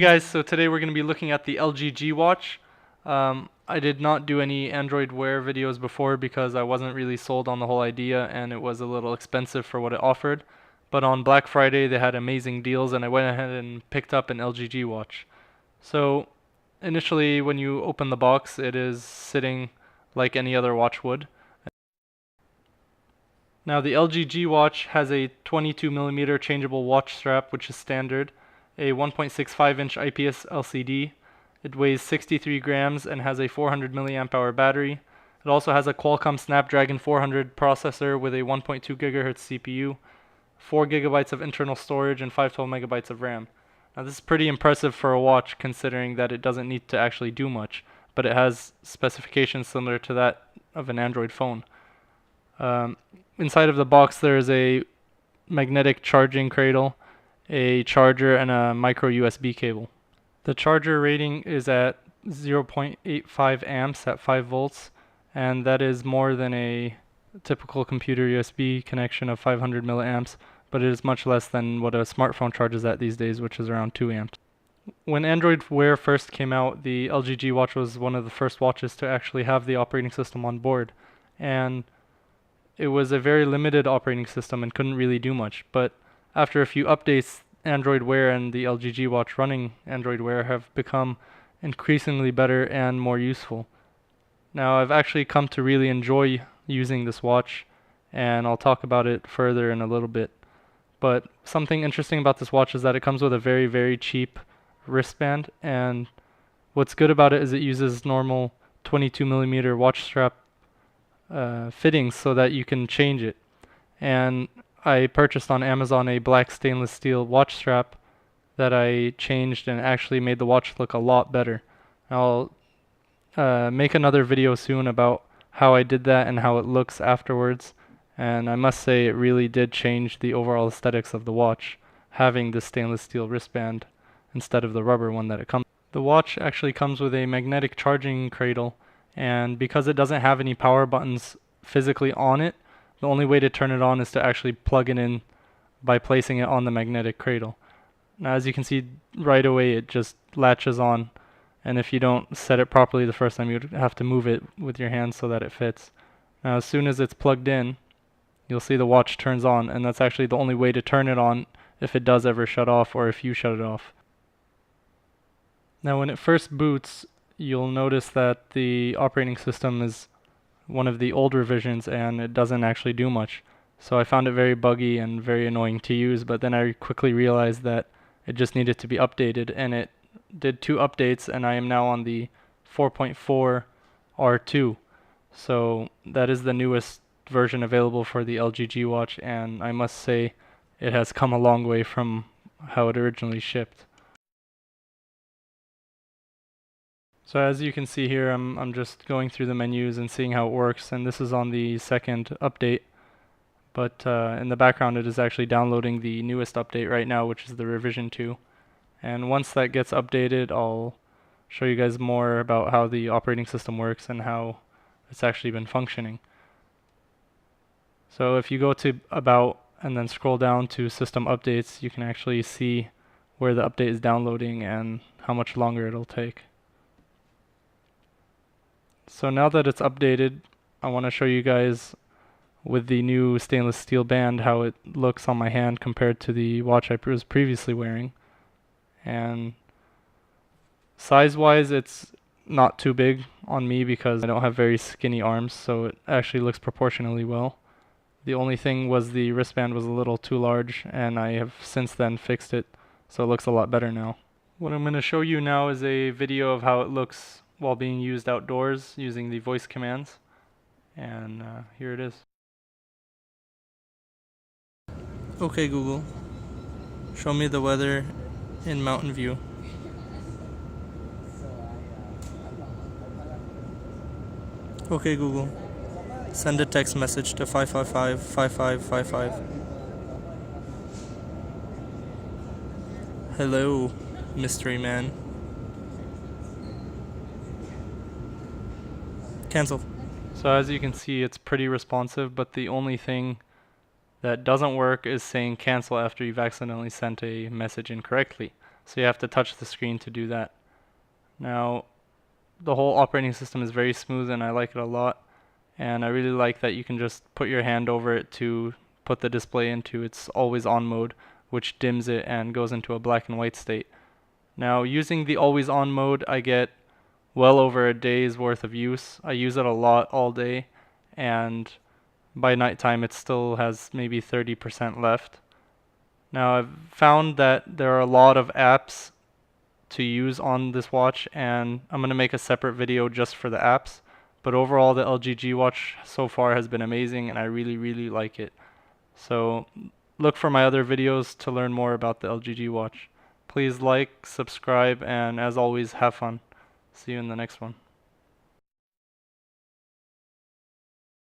guys, so today we're going to be looking at the LG G Watch. I did not do any Android Wear videos before because I wasn't really sold on the whole idea and it was a little expensive for what it offered. But on Black Friday they had amazing deals and I went ahead and picked up an LG G Watch. So initially when you open the box it is sitting like any other watch would. Now the LG G Watch has a 22mm changeable watch strap, which is standard, a 1.65-inch IPS LCD. It weighs 63 grams and has a 400 mAh battery. It also has a Qualcomm Snapdragon 400 processor with a 1.2 GHz CPU, 4 GB of internal storage, and 512 MB of RAM. Now this is pretty impressive for a watch considering that it doesn't need to actually do much, but it has specifications similar to that of an Android phone. Inside of the box there is a magnetic charging cradle, a charger, and a micro USB cable. The charger rating is at 0.85 amps at 5 volts, and that is more than a typical computer USB connection of 500 milliamps, but it is much less than what a smartphone charges at these days, which is around 2 amps. When Android Wear first came out, the LG G Watch was one of the first watches to actually have the operating system on board, and it was a very limited operating system and couldn't really do much. But after a few updates, Android Wear and the LG G Watch running Android Wear have become increasingly better and more useful. Now I've actually come to really enjoy using this watch, and I'll talk about it further in a little bit. But something interesting about this watch is that it comes with a very, very cheap wristband, and what's good about it is it uses normal 22mm watch strap fittings so that you can change it. And I purchased on Amazon a black stainless steel watch strap that I changed and actually made the watch look a lot better. I'll make another video soon about how I did that and how it looks afterwards, and I must say it really did change the overall aesthetics of the watch, having this stainless steel wristband instead of the rubber one that it comes with. The watch actually comes with a magnetic charging cradle, and because it doesn't have any power buttons physically on it, the only way to turn it on is to actually plug it in by placing it on the magnetic cradle. Now as you can see right away it just latches on, and if you don't set it properly the first time you'd have to move it with your hands so that it fits. Now as soon as it's plugged in, you'll see the watch turns on, and that's actually the only way to turn it on if it does ever shut off or if you shut it off. Now when it first boots, you'll notice that the operating system is one of the old revisions and it doesn't actually do much. So I found it very buggy and very annoying to use, but then I quickly realized that it just needed to be updated, and it did 2 updates, and I am now on the 4.4 R2. So that is the newest version available for the LG G Watch, and I must say it has come a long way from how it originally shipped. So as you can see here, I'm just going through the menus and seeing how it works, and this is on the second update. But in the background it is actually downloading the newest update right now, which is the revision 2. And once that gets updated, I'll show you guys more about how the operating system works and how it's actually been functioning. So if you go to About and then scroll down to System Updates, you can actually see where the update is downloading and how much longer it'll take. So now that it's updated, I want to show you guys with the new stainless steel band how it looks on my hand compared to the watch I was previously wearing. And size-wise, it's not too big on me because I don't have very skinny arms, so it actually looks proportionally well. The only thing was the wristband was a little too large, and I have since then fixed it, so it looks a lot better now. What I'm going to show you now is a video of how it looks while being used outdoors using the voice commands, and here it is. Okay Google, show me the weather in Mountain View. Okay Google, send a text message to 555-5555. Hello, mystery man. Cancel. So as you can see, it's pretty responsive, but the only thing that doesn't work is saying cancel after you've accidentally sent a message incorrectly. so you have to touch the screen to do that. Now, the whole operating system is very smooth and I like it a lot, and I really like that you can just put your hand over it to put the display into its always on mode, which dims it and goes into a black and white state. Now, using the always on mode, I get well over a day's worth of use. I use it a lot all day, and by nighttime it still has maybe 30% left. Now, I've found that there are a lot of apps to use on this watch, and I'm going to make a separate video just for the apps. But overall, the LG G Watch so far has been amazing, and I really, really like it. So look for my other videos to learn more about the LG G Watch. Please like, subscribe, and as always, have fun. See you in the next one.